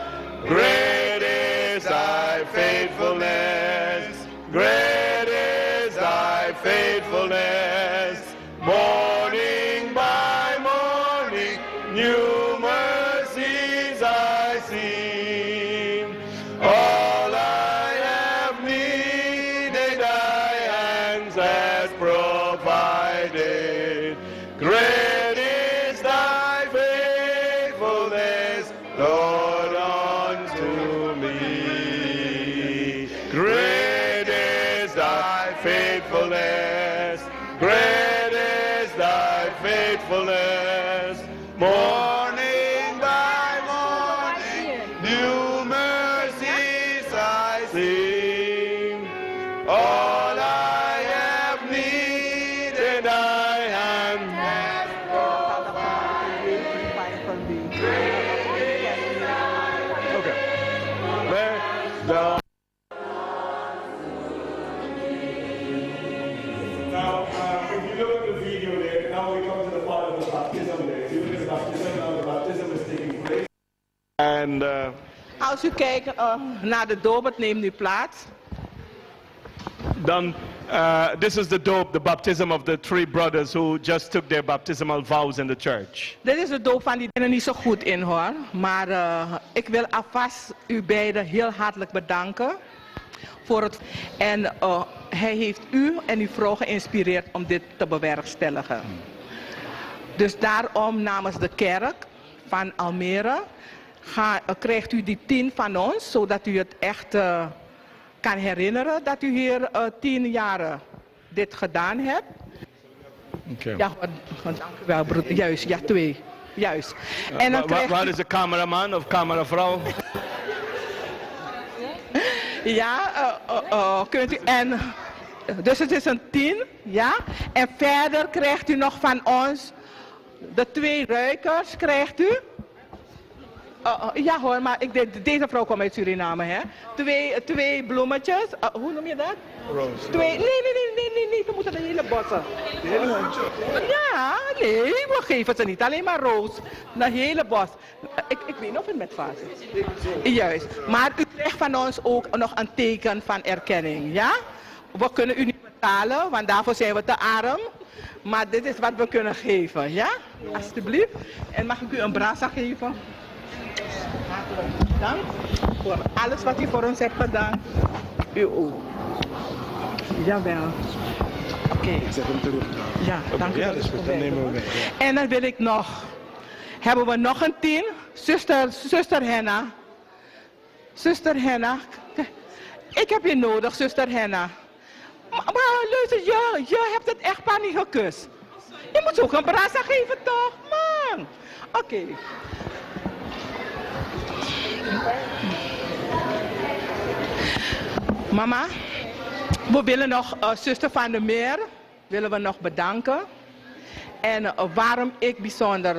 Great is thy faithfulness. Great is thy faithfulness. Morning by morning, new mercies I see. All I have needed, thy hands has provided. Great is thy faithfulness, Lord, unto me. Great is thy faithfulness. Great is thy faithfulness. Morning by morning, Now, if you look at the video there, now we come to the part of the baptism there. If you look at the baptism, now the baptism is taking place. And Als u kijkt naar de doop, het neemt nu plaats. then this is the dope, the baptism of the three brothers who just took their baptismal vows in the church. Dit is de doop van die er niet zo goed in hoor. Maar ik wil alvast u beiden heel hartelijk bedanken. Voor het, en hij heeft u en uw vrouw geïnspireerd om dit te bewerkstelligen. Dus daarom namens de kerk van Almere krijgt u die 10 van ons. Zodat u het echt kan herinneren dat u hier 10 jaar dit gedaan hebt. Okay. Ja, dank u wel broeder. Juist, ja 2. Juist. En dan krijgt Waar is de cameraman of cameravrouw? Ja, kunt u. En, dus het is een 10, ja. En verder krijgt u nog van ons de 2 ruikers, krijgt u. Ja hoor, maar deze vrouw kwam uit Suriname, hè. 2 bloemetjes. Hoe noem je dat? Roos. 2. Nee, we moeten de hele bossen. De hele handje? Ja, nee, we geven ze niet alleen maar roos. De hele bos. Ik weet niet of het met vaas is. Juist. Maar u krijgt van ons ook nog een teken van erkenning, ja? We kunnen u niet betalen, want daarvoor zijn we te arm. Maar dit is wat we kunnen geven, ja? Alsjeblieft. En mag ik u een brasa geven? Hartelijk dank voor alles wat u voor ons hebt gedaan. U ook. Jawel. Oké. Ja, dank u wel. Ja, dat is goed. Dan nemen we mee. Ja. En dan wil ik nog. Hebben we nog een 10? Zuster Henna. Zuster Henna. Ik heb je nodig, zuster Henna. Maar luister, je hebt het echtpaar niet gekust. Je moet ook een brasa geven toch, man. Oké. Mama, we willen nog zuster van der Meer willen we nog bedanken. En waarom ik bijzonder...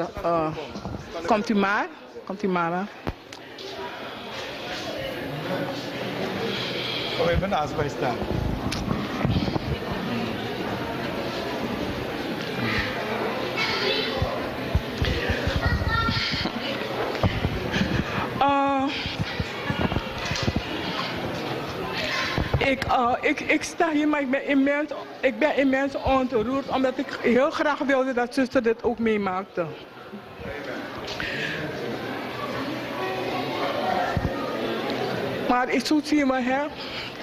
komt u maar. Hè? Kom even naast mij staan. Ik sta hier, maar ik ben immens ontroerd, omdat ik heel graag wilde dat zuster dit ook meemaakte. Maar zo zie je maar, hè.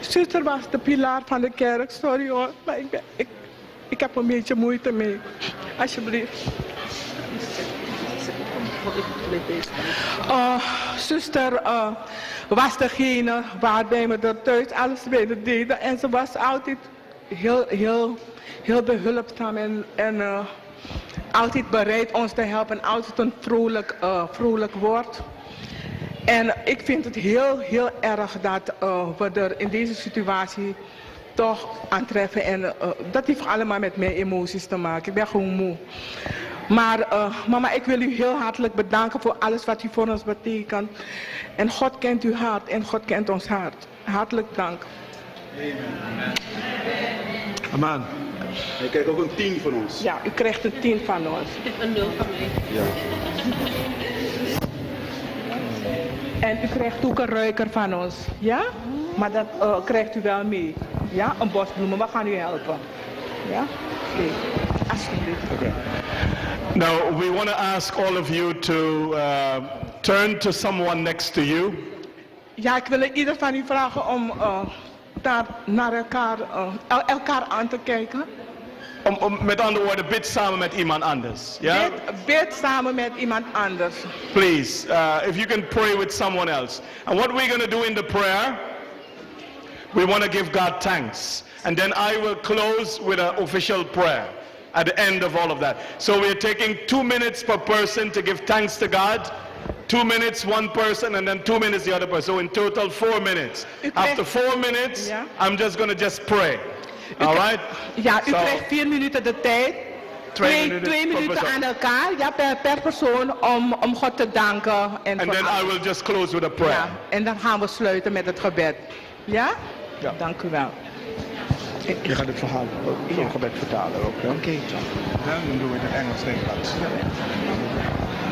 Zuster was de pilaar van de kerk, sorry hoor, maar ik heb een beetje moeite mee. Alsjeblieft. Zuster was degene waarbij we er thuis alles mee deden. En ze was altijd heel behulpzaam en altijd bereid ons te helpen. Altijd een vrolijk woord. En ik vind het heel erg dat we er in deze situatie toch aantreffen. En dat heeft allemaal met mijn emoties te maken. Ik ben gewoon moe. Maar mama, ik wil u heel hartelijk bedanken voor alles wat u voor ons betekent. En God kent uw hart en God kent ons hart. Hartelijk dank. Amen. Je krijgt ook een 10 van ons. Ja, u krijgt een 10 van ons. Een 0 van mij. Ja. En u krijgt ook een ruiker van ons. Ja? Maar dat krijgt u wel mee. Ja? Een bos bloemen, we gaan u helpen. Ja? Oké. Alsjeblieft. Okay. Now, we want to ask all of you to turn to someone next to you. Ja, ik wil ieder van u vragen om daar naar elkaar aan te kijken. Met andere woorden, bid samen met iemand anders. Yeah? Bid samen met iemand anders. Please, if you can pray with someone else. And what we're going to do in the prayer, we want to give God thanks. And then I will close with an official prayer at the end of all of that. So we're taking 2 minutes per person to give thanks to God. 2 minutes, one person, and then 2 minutes the other person. So in total 4 minutes. After 4 minutes, yeah. I'm just going to pray. All right? Ja, u krijgt 4 minuten de tijd 2 minuten 2 per minuten persoon. aan elkaar, ja, per persoon om God te danken. En And then I will just close with a prayer. ja, en dan gaan we sluiten met het gebed. Ja? Ja. Dank u wel. Je gaat het verhaal, zo'n gebed vertalen ook, hè? Oké, John. Ja, dan doen we het in Engels, Nederlands.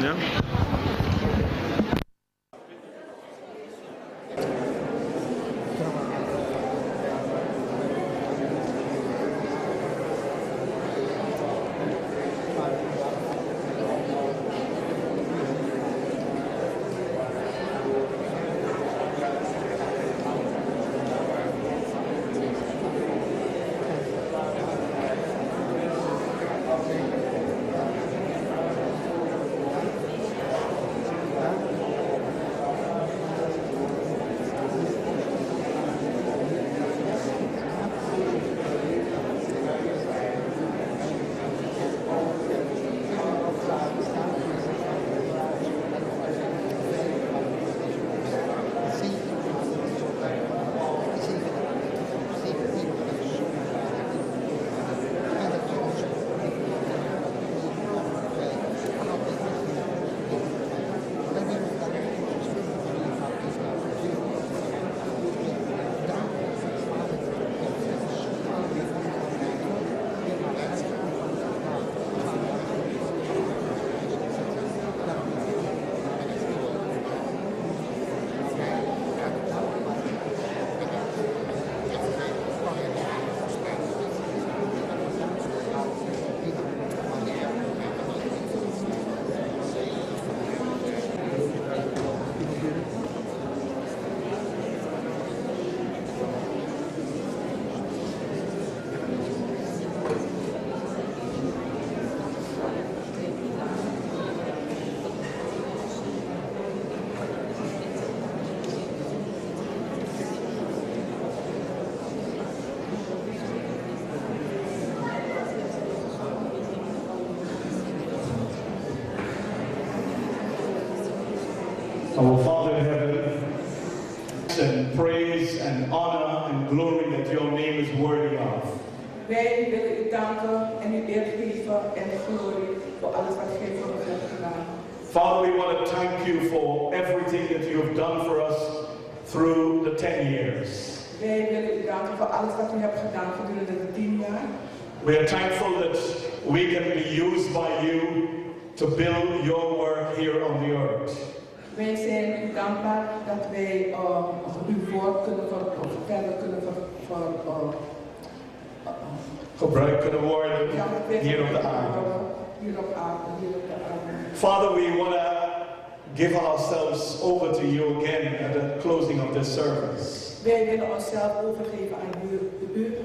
Ja? Our Father in heaven, and praise and honor and glory that your name is worthy of. Wij willen u danken en u eer geven en glorie voor alles wat gij voor ons hebt gedaan. Father, we want to thank you for everything that you have done for us through the 10 years. Wij willen u danken voor alles wat u hebt gedaan gedurende de 10 jaar. We are thankful that we can be used by you to build your work here on the earth. Wij zijn u dankbaar dat wij uw woord kunnen verder kunnen Gebruik kunnen worden hier op de aarde. Father, we want to give ourselves over to you again at the closing of this service. Wij willen onszelf overgeven aan u nu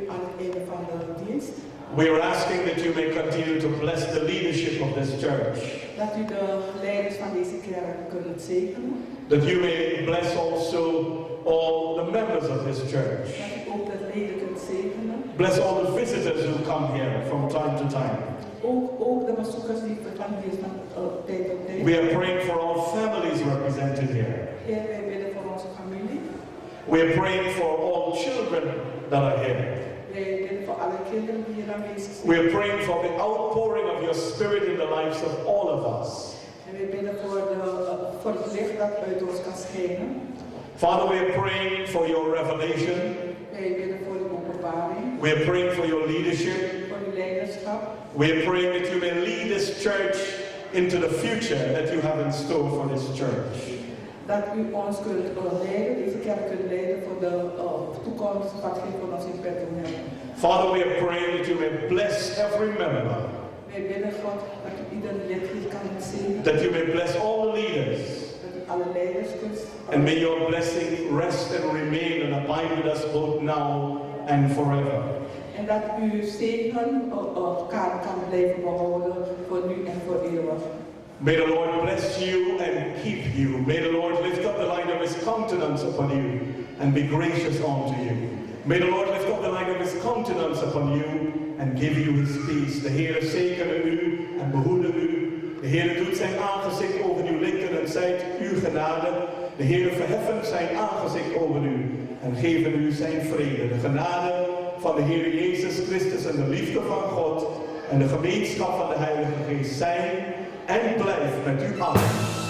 aan het einde van de dienst. We are asking that you may continue to bless the leadership of this church. Dat u de leiders van deze kerk kunt zegenen. That you may bless also all the members of this church. Dat u ook de leden kunt zegenen. Bless all the visitors who come here from time to time. Ook de bezoekers die van hier van tijd tot tijd. We are praying for all families represented here. Heer, wij bidden voor onze familie. We are praying for all children that are here. Wij bidden voor alle kinderen die hier aanwezig zijn. We are praying for the outpouring of your spirit in the lives of all of us. En wij bidden voor het licht dat uit ons kan schijnen. Father, we are praying for your revelation. Wij bidden voor de openbaring. We are praying for your leadership. Voor uw leiderschap. We are praying that you may lead this church into the future that you have in store for this church. Dat u ons kunt leiden, deze kerk kunt leiden voor de toekomst wat gij voor ons in petto hebt. Father, we are praying that you may bless every member. Wij bidden God dat u ieder lid hier kan zegenen. That you may bless all the leaders. Dat u alle leiders kunt. And may your blessing rest and remain and abide with us both now and forever. En dat uw zegen kan blijven behouden voor nu en voor eeuwig. May the Lord bless you and keep you. May the Lord lift up the light of his countenance upon you and be gracious unto you. May the Lord lift up the light of his countenance upon you and give you his peace. De Heer zegene u en behoede u. De Heer doet zijn aangezicht over uw linker en zijt uw genade. De Heer verheffen zijn aangezicht over u en geven u zijn vrede. De genade van de Heer Jezus Christus en de liefde van God En de gemeenschap van de Heilige Geest zijn en blijft met u allen.